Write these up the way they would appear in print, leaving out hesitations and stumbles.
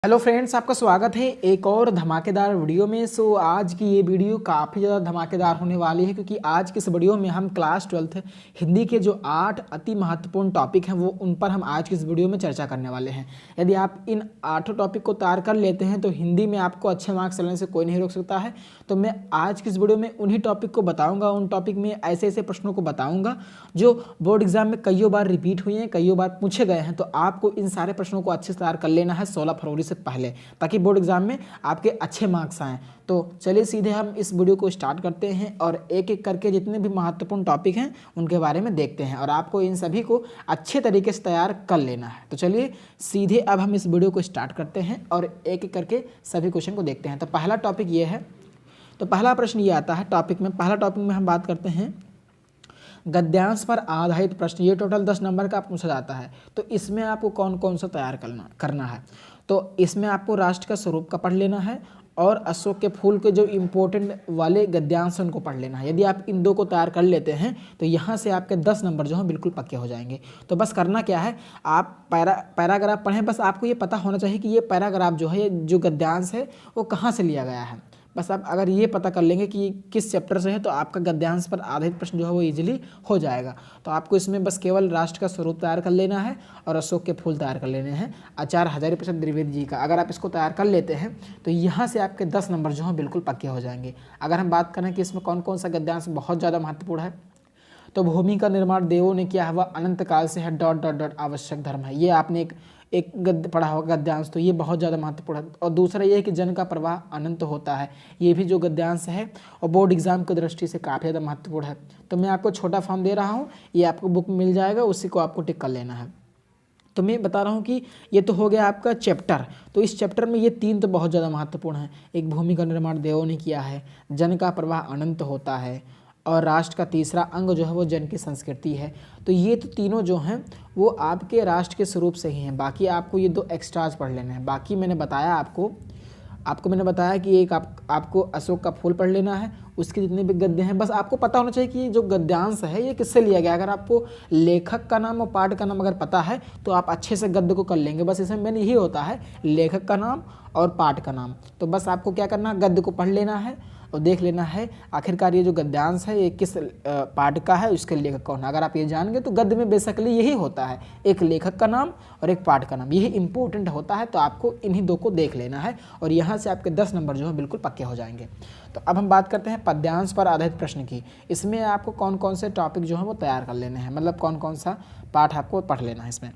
Hello friends, आपका स्वागत है एक और धमाकेदार वीडियो में। आज की ये वीडियो काफ़ी ज़्यादा धमाकेदार होने वाली है क्योंकि आज की इस वीडियो में हम क्लास 12th हिंदी के जो 8 अति महत्वपूर्ण टॉपिक हैं वो उन पर हम आज की इस वीडियो में चर्चा करने वाले हैं। यदि आप इन 8 टॉपिक को तैयार कर लेते हैं तो हिंदी में आपको अच्छे मार्क्स लेने से कोई नहीं रोक सकता है। तो मैं आज की इस वीडियो में उन्हीं टॉपिक को बताऊँगा, उन टॉपिक में ऐसे ऐसे प्रश्नों को बताऊँगा जो बोर्ड एग्जाम में कईयों बार रिपीट हुए हैं, कईयों बार पूछे गए हैं। तो आपको इन सारे प्रश्नों को अच्छे से तैयार कर लेना है 16 फरवरी से पहले, ताकि बोर्ड एग्जाम में आपके अच्छे मार्क्स आएँ। तो चलिए सीधे हम इस वीडियो को स्टार्ट करते हैं और एक एक करके जितने भी महत्वपूर्ण टॉपिक हैं उनके बारे में देखते हैं और आपको इन सभी को अच्छे तरीके से तैयार कर लेना है। तो चलिए सीधे अब हम इस वीडियो को स्टार्ट करते हैं और एक एक करके सभी क्वेश्चन को देखते हैं। तो पहला टॉपिक ये है, तो पहला प्रश्न ये आता है टॉपिक में, पहला टॉपिक में हम बात करते हैं गद्यांश पर आधारित प्रश्न। ये टोटल 10 नंबर का पूछा जाता है। तो इसमें आपको कौन कौन सा तैयार करना है। तो इसमें आपको राष्ट्र का स्वरूप का पढ़ लेना है और अशोक के फूल के जो इम्पोर्टेंट वाले गद्यांश हैं उनको पढ़ लेना है। यदि आप इन दो को तैयार कर लेते हैं तो यहाँ से आपके 10 नंबर जो हैं बिल्कुल पक्के हो जाएंगे। तो बस करना क्या है, आप पैराग्राफ पढ़ें। बस आपको ये पता होना चाहिए कि ये पैराग्राफ जो है, जो गद्यांश है वो कहाँ से लिया गया है। बस आप अगर ये पता कर लेंगे कि किस चैप्टर से है तो आपका गद्यांश पर आधारित प्रश्न जो है वो इजीली हो जाएगा। तो आपको इसमें बस केवल राष्ट्र का स्वरूप तैयार कर लेना है और अशोक के फूल तैयार कर लेने हैं आचार्य हजारी प्रसाद द्विवेदी जी का। अगर आप इसको तैयार कर लेते हैं तो यहाँ से आपके 10 नंबर जो हैं बिल्कुल पक्के हो जाएंगे। अगर हम बात करें कि इसमें कौन कौन सा गद्यांश बहुत ज़्यादा महत्वपूर्ण है, तो भूमि का निर्माण देवों ने किया है, वह अनंत काल से है, डॉट डॉट डॉट आवश्यक धर्म है। ये आपने एक गद्य पढ़ा होगा गद्यांश, तो ये बहुत ज़्यादा महत्वपूर्ण है। और दूसरा ये है कि जन का प्रवाह अनंत होता है, ये भी जो गद्यांश है और बोर्ड एग्जाम की दृष्टि से काफ़ी ज़्यादा महत्वपूर्ण है। तो मैं आपको छोटा फॉर्म दे रहा हूँ, ये आपको बुक में मिल जाएगा, उसी को आपको टिक कर लेना है। तो मैं बता रहा हूँ कि ये तो हो गया आपका चैप्टर। तो इस चैप्टर में ये 3 तो बहुत ज़्यादा महत्वपूर्ण है। एक भूमि का निर्माण देवों ने किया है, जन का प्रवाह अनंत होता है और राष्ट्र का तीसरा अंग जो है वो जन की संस्कृति है। तो ये तो तीनों जो हैं वो आपके राष्ट्र के स्वरूप से ही हैं। बाकी आपको ये 2 एक्स्ट्राज पढ़ लेने हैं। बाकी मैंने बताया आपको मैंने बताया कि एक आपको अशोक का फूल पढ़ लेना है, उसके जितने भी गद्य हैं बस आपको पता होना चाहिए कि जो गद्यांश है ये किससे लिया गया। अगर आपको लेखक का नाम और पाठ का नाम अगर पता है तो आप अच्छे से गद्य को कर लेंगे। बस इसमें मेन यही होता है, लेखक का नाम और पाठ का नाम। तो बस आपको क्या करना है, गद्य को पढ़ लेना है और देख लेना है आखिरकार ये जो गद्यांश है ये किस पाठ का है, उसके लेखक कौन है। अगर आप ये जान गए तो गद्य में बेसिकली यही होता है, एक लेखक का नाम और एक पाठ का नाम, यही इंपॉर्टेंट होता है। तो आपको इन्हीं 2 को देख लेना है और यहाँ से आपके 10 नंबर जो है बिल्कुल पक्के हो जाएंगे। तो अब हम बात करते हैं पद्यांश पर आधारित प्रश्न की। इसमें आपको कौन कौन से टॉपिक जो है वो तैयार कर लेने हैं, मतलब कौन कौन सा पाठ आपको पढ़ लेना है इसमें।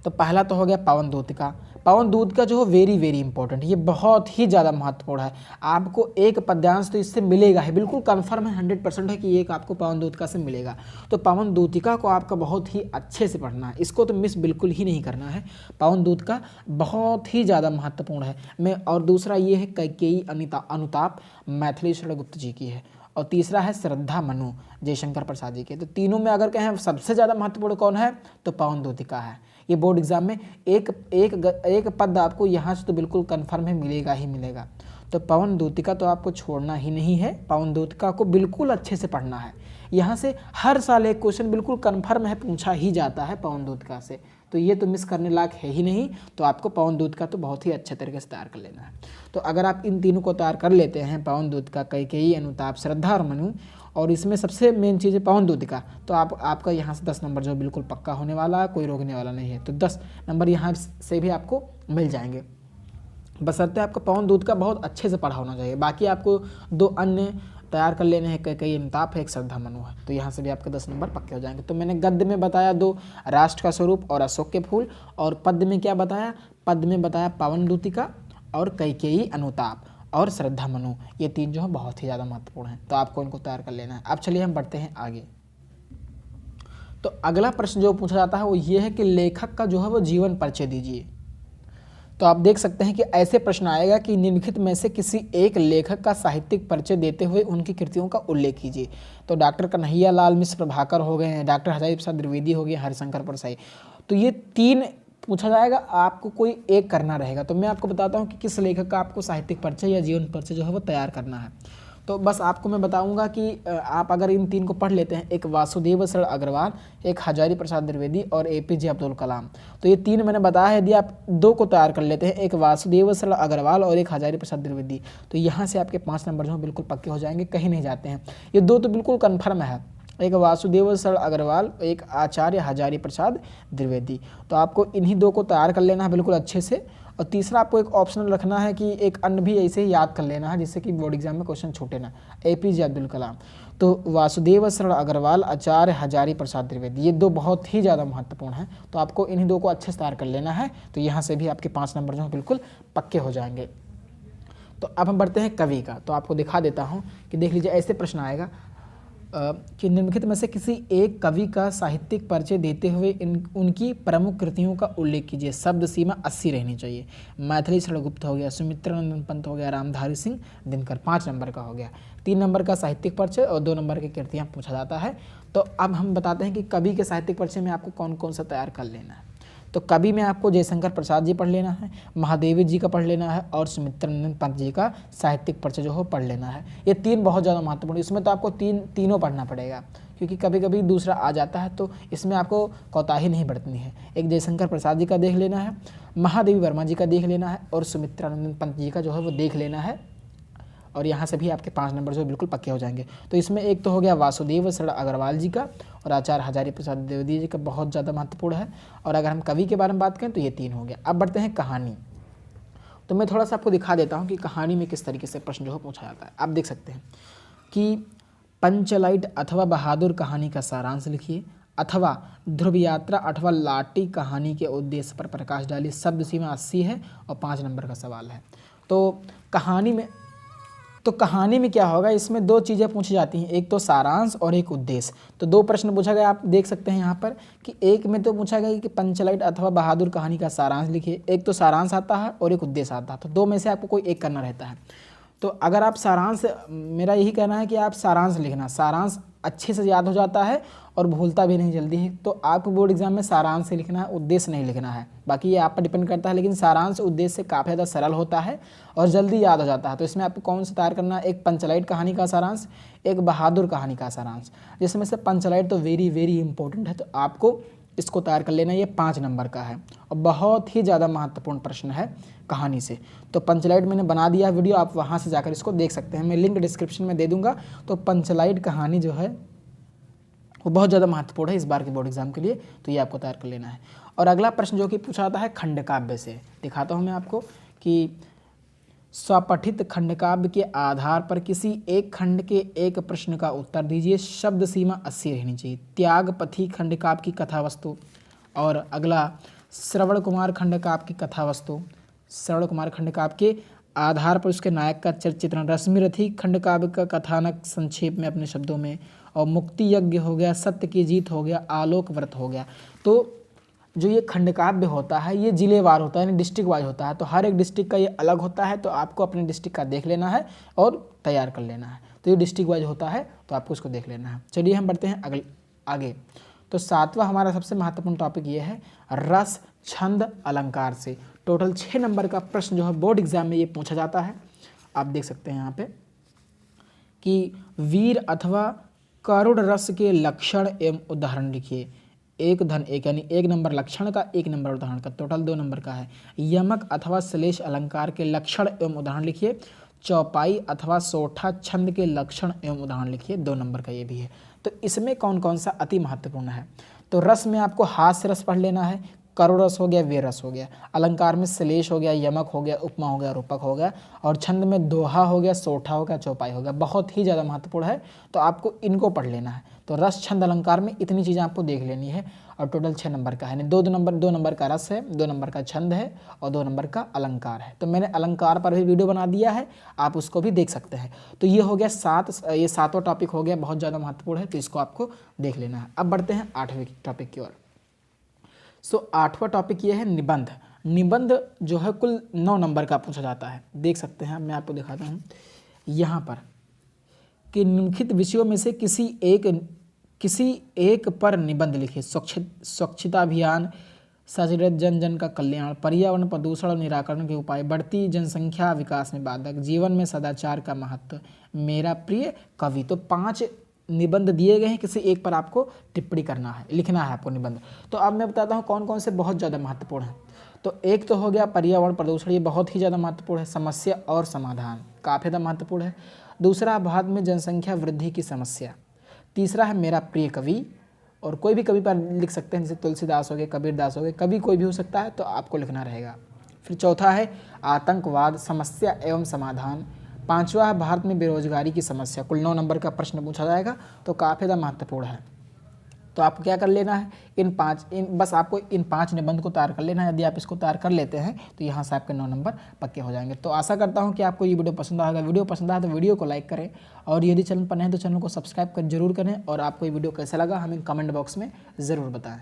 तो पहला तो हो गया पवन दूत का। पवन दूत का जो है वेरी वेरी इंपॉर्टेंट, ये बहुत ही ज़्यादा महत्वपूर्ण है। आपको एक पद्यांश तो इससे मिलेगा ही, बिल्कुल कंफर्म है, 100% है कि एक आपको पवन दूतिका से मिलेगा। तो पवन दूतिका को आपका बहुत ही अच्छे से पढ़ना है, इसको तो मिस बिल्कुल ही नहीं करना है। पवन दूतिका बहुत ही ज़्यादा महत्वपूर्ण है। और दूसरा ये है कैकेयी अनुताप, मैथिली शरण गुप्त जी की है। और तीसरा है श्रद्धा मनु, जयशंकर प्रसाद जी के। तो तीनों में अगर कहें सबसे ज़्यादा महत्वपूर्ण कौन है तो पवन दूतिका है। ये बोर्ड एग्जाम में एक पद आपको यहाँ से तो बिल्कुल कंफर्म है, मिलेगा ही मिलेगा। तो पवन दूतिका तो आपको छोड़ना ही नहीं है, पवन दूतिका को बिल्कुल अच्छे से पढ़ना है। यहाँ से हर साल एक क्वेश्चन बिल्कुल कंफर्म है, पूछा ही जाता है पवन दूतिका से, तो ये तो मिस करने लायक है ही नहीं। तो आपको पवन दूतिका तो बहुत ही अच्छे तरीके से तैयार कर लेना है। तो अगर आप इन तीनों को तैयार कर लेते हैं, पवन दूतिका, कैकेयी अनुताप, श्रद्धा और मनु, और इसमें सबसे मेन चीज़ है पवन दूतिका, तो आपका यहाँ से 10 नंबर जो बिल्कुल पक्का होने वाला है, कोई रोकने वाला नहीं है। तो 10 नंबर यहाँ से भी आपको मिल जाएंगे, बशर्ते आपका पवन दूतिका बहुत अच्छे से पढ़ा होना चाहिए। बाकी आपको 2 अन्य तैयार कर लेने हैं, कैकेयी अनुताप है, एक श्रद्धा मनु है। तो यहाँ से भी आपके 10 नंबर पक्के हो जाएंगे। तो मैंने गद्य में बताया 2, राष्ट्र का स्वरूप और अशोक के फूल, और पद्य में क्या बताया, पद्य में बताया पवन दूतिका और कैकेयी अनुताप और श्रद्धा मनु, ये 3 जो है बहुत ही ज़्यादा महत्वपूर्ण है। तो आपको इनको तैयार कर लेना है। अब चलिए हम बढ़ते हैं आगे। तो अगला प्रश्न जो पूछा जाता है वो ये है कि लेखक का जो है वो जीवन परिचय दीजिए। तो आप देख सकते हैं कि ऐसे प्रश्न आएगा कि निम्नलिखित में से किसी एक लेखक का साहित्यिक परिचय देते हुए उनकी कृतियों का उल्लेख कीजिए। तो डॉक्टर कन्हैया लाल मिश्र प्रभाकर हो गए हैं, डॉक्टर हजारी प्रसाद द्विवेदी हो गए, हरिशंकर परसाई। तो ये 3 पूछा जाएगा, आपको कोई एक करना रहेगा। तो मैं आपको बताता हूँ कि किस लेखक का आपको साहित्यिक परिचय या जीवन परिचय जो है वो तैयार करना है। तो बस आपको मैं बताऊंगा कि आप अगर इन 3 को पढ़ लेते हैं, एक वासुदेव शरण अग्रवाल, एक हजारी प्रसाद द्विवेदी और APJ अब्दुल कलाम, तो ये 3 मैंने बताया है। यदि आप 2 को तैयार कर लेते हैं, एक वासुदेव शरण अग्रवाल और एक हजारी प्रसाद द्विवेदी, तो यहाँ से आपके 5 नंबर जो हैं बिल्कुल पक्के हो जाएंगे, कहीं नहीं जाते हैं। ये 2 तो बिल्कुल कन्फर्म है, एक वासुदेव शरण अग्रवाल, एक आचार्य हजारी प्रसाद द्विवेदी। तो आपको इन्हीं 2 को तैयार कर लेना है बिल्कुल अच्छे से। और तीसरा आपको एक ऑप्शनल रखना है कि एक अन्य भी ऐसे ही याद कर लेना है, जिससे कि बोर्ड एग्जाम में क्वेश्चन छूटे ना। APJ अब्दुल कलाम, तो वासुदेव शरण अग्रवाल, आचार्य हजारी प्रसाद द्विवेदी, ये 2 बहुत ही ज़्यादा महत्वपूर्ण हैं। तो आपको इन्हीं 2 को अच्छे से तैयार कर लेना है। तो यहाँ से भी आपके 5 नंबर जो हैं बिल्कुल पक्के हो जाएंगे। तो अब हम बढ़ते हैं कवि का। तो आपको दिखा देता हूँ कि देख लीजिए, ऐसे प्रश्न आएगा कि निम्नलिखित में से किसी एक कवि का साहित्यिक परिचय देते हुए उनकी प्रमुख कृतियों का उल्लेख कीजिए। शब्द सीमा 80 रहनी चाहिए। मैथिली शरण गुप्त हो गया, सुमित्रानंद पंत हो गया, रामधारी सिंह दिनकर 5 नंबर का हो गया। 3 नंबर का साहित्यिक परिचय और 2 नंबर की कृतियाँ पूछा जाता है। तो अब हम बताते हैं कि कवि के साहित्यिक परिचय में आपको कौन कौन सा तैयार कर लेना है। तो कवि में आपको जयशंकर प्रसाद जी पढ़ लेना है, महादेवी जी का पढ़ लेना है और सुमित्रानंद पंत जी का साहित्यिक परिचय जो हो पढ़ लेना है। ये 3 बहुत ज़्यादा महत्वपूर्ण, इसमें तो आपको तीनों पढ़ना पड़ेगा, क्योंकि कभी कभी दूसरा आ जाता है, तो इसमें आपको कोताही नहीं बरतनी है। एक जयशंकर प्रसाद जी का देख लेना है, महादेवी वर्मा जी का देख लेना है और सुमित्रानंद पंत जी का जो है वो देख लेना है। और यहाँ से भी आपके 5 नंबर जो बिल्कुल पक्के हो जाएंगे। तो इसमें एक तो हो गया वासुदेव शरण अग्रवाल जी का और आचार्य हजारी प्रसाद द्विवेदी जी का, बहुत ज़्यादा महत्वपूर्ण है। और अगर हम कवि के बारे में बात करें तो ये 3 हो गया। अब बढ़ते हैं कहानी। तो मैं थोड़ा सा आपको दिखा देता हूँ कि कहानी में किस तरीके से प्रश्न जो है पूछा जाता है। आप देख सकते हैं कि पंचलाइट अथवा बहादुर कहानी का सारांश लिखिए, अथवा ध्रुव यात्रा अथवा लाटी कहानी के उद्देश्य पर प्रकाश डालिए। शब्द सीमा 80 है और 5 नंबर का सवाल है। तो कहानी में क्या होगा, इसमें 2 चीज़ें पूछी जाती हैं, एक तो सारांश और एक उद्देश्य। तो 2 प्रश्न पूछा गया, आप देख सकते हैं यहाँ पर कि एक में तो पूछा गया कि पंचलाइट अथवा बहादुर कहानी का सारांश लिखिए। एक तो सारांश आता है और एक उद्देश्य आता है, तो 2 में से आपको कोई एक करना रहता है। तो अगर आप सारांश, मेरा यही कहना है कि आप सारांश लिखना, सारांश अच्छे से याद हो जाता है और भूलता भी नहीं जल्दी है। तो आपको बोर्ड एग्जाम में सारांश से लिखना है, उद्देश्य नहीं लिखना है। बाकी ये आप पर डिपेंड करता है, लेकिन सारांश उद्देश्य से काफ़ी ज़्यादा सरल होता है और जल्दी याद हो जाता है। तो इसमें आपको कौन सा तैयार करना है, एक पंचलाइट कहानी का सारांश, एक बहादुर कहानी का सारांश। जिसमें से पंचलाइट तो वेरी वेरी इंपॉर्टेंट है, तो आपको इसको तैयार कर लेना। ये 5 नंबर का है और बहुत ही ज़्यादा महत्वपूर्ण प्रश्न है कहानी से। तो पंचलाइट मैंने बना दिया वीडियो, आप वहाँ से जाकर इसको देख सकते हैं, मैं लिंक डिस्क्रिप्शन में दे दूँगा। तो पंचलाइट कहानी जो है वो बहुत ज़्यादा महत्वपूर्ण है इस बार के बोर्ड एग्जाम के लिए, तो ये आपको तैयार कर लेना है। और अगला प्रश्न जो कि पूछा जाता है खंडकाव्य से, दिखाता हूँ मैं आपको कि स्वपठित खंडकाव्य के आधार पर किसी एक खंड के एक प्रश्न का उत्तर दीजिए। शब्द सीमा 80 रहनी चाहिए। त्यागपथी खंडकाव्य की कथा वस्तु। और अगला श्रवण कुमार खंडकाव्य की कथा वस्तु। श्रवण कुमार खंडकाव्य के आधार पर उसके नायक का चित्रण। रश्मिरथी खंडकाव्य का कथानक संक्षेप में अपने शब्दों में। और मुक्ति यज्ञ हो गया, सत्य की जीत हो गया, आलोक व्रत हो गया। तो जो ये खंडकाव्य होता है ये जिलेवार होता है, यानी डिस्ट्रिक्ट वाइज होता है। तो हर एक डिस्ट्रिक्ट का ये अलग होता है, तो आपको अपने डिस्ट्रिक्ट का देख लेना है और तैयार कर लेना है। तो ये डिस्ट्रिक्ट वाइज होता है, तो आपको इसको देख लेना है। चलिए हम बढ़ते हैं आगे। तो 7वां हमारा सबसे महत्वपूर्ण टॉपिक ये है रस छंद अलंकार से। टोटल 6 नंबर का प्रश्न जो है बोर्ड एग्जाम में ये पूछा जाता है। आप देख सकते हैं यहाँ पे कि वीर अथवा करुण रस के लक्षण एवं उदाहरण लिखिए। एक धन एक, यानी 1 नंबर लक्षण का, 1 नंबर उदाहरण का, टोटल 2 नंबर का है। यमक अथवा श्लेष अलंकार के लक्षण एवं उदाहरण लिखिए। चौपाई अथवा सोठा छंद के लक्षण एवं उदाहरण लिखिए, 2 नंबर का ये भी है। तो इसमें कौन कौन सा अति महत्वपूर्ण है। तो रस में आपको हास्य रस पढ़ लेना है, करुण रस हो गया, वीर रस हो गया। अलंकार में श्लेष हो गया, यमक हो गया, उपमा हो गया, रूपक हो गया। और छंद में दोहा हो गया, सोठा हो गया, चौपाई हो गया। बहुत ही ज़्यादा महत्वपूर्ण है, तो आपको इनको पढ़ लेना है। तो रस छंद अलंकार में इतनी चीज़ें आपको देख लेनी है और टोटल 6 नंबर का है। 2 नंबर का रस है, 2 नंबर का छंद है और 2 नंबर का अलंकार है। तो मैंने अलंकार पर भी वीडियो बना दिया है, आप उसको भी देख सकते हैं। तो ये हो गया 7वां टॉपिक हो गया, बहुत ज़्यादा महत्वपूर्ण है, तो इसको आपको देख लेना है। अब बढ़ते हैं 8वें टॉपिक की ओर। 8वां टॉपिक ये है निबंध। निबंध जो है कुल 9 नंबर का पूछा जाता है। देख सकते हैं, मैं आपको दिखाता हूँ यहाँ पर कि निम्नलिखित विषयों में से किसी एक पर निबंध लिखिए। स्वच्छता अभियान, सचेत जन जन का कल्याण, पर्यावरण प्रदूषण और निराकरण के उपाय, बढ़ती जनसंख्या विकास में बाधक, जीवन में सदाचार का महत्व, मेरा प्रिय कवि। तो 5 निबंध दिए गए हैं, किसी एक पर आपको टिप्पणी करना है, लिखना है आपको निबंध। तो अब मैं बताता हूँ कौन कौन से बहुत ज़्यादा महत्वपूर्ण हैं। तो एक तो हो गया पर्यावरण प्रदूषण, ये बहुत ही ज़्यादा महत्वपूर्ण है। समस्या और समाधान काफ़ी ज़्यादा महत्वपूर्ण है। दूसरा, भारत में जनसंख्या वृद्धि की समस्या। तीसरा है मेरा प्रिय कवि, और कोई भी कवि पर लिख सकते हैं, जैसे तुलसीदास हो गए, कबीरदास हो गए, कवि कोई भी हो सकता है, तो आपको लिखना रहेगा। फिर चौथा है आतंकवाद, समस्या एवं समाधान। पांचवा है भारत में बेरोजगारी की समस्या। कुल 9 नंबर का प्रश्न पूछा जाएगा, तो काफ़ी ज़्यादा महत्वपूर्ण है। तो आपको क्या कर लेना है, बस आपको इन 5 निबंध को तैयार कर लेना है। यदि आप इसको तैयार कर लेते हैं तो यहाँ से आपके 9 नंबर पक्के हो जाएंगे। तो आशा करता हूँ कि आपको ये वीडियो पसंद आएगा। वीडियो पसंद आया तो वीडियो को लाइक करें, और यदि चैनल पर नहीं तो चैनल को सब्सक्राइब कर जरूर करें। और आपको ये वीडियो कैसा लगा हमें कमेंट बॉक्स में ज़रूर बताएं।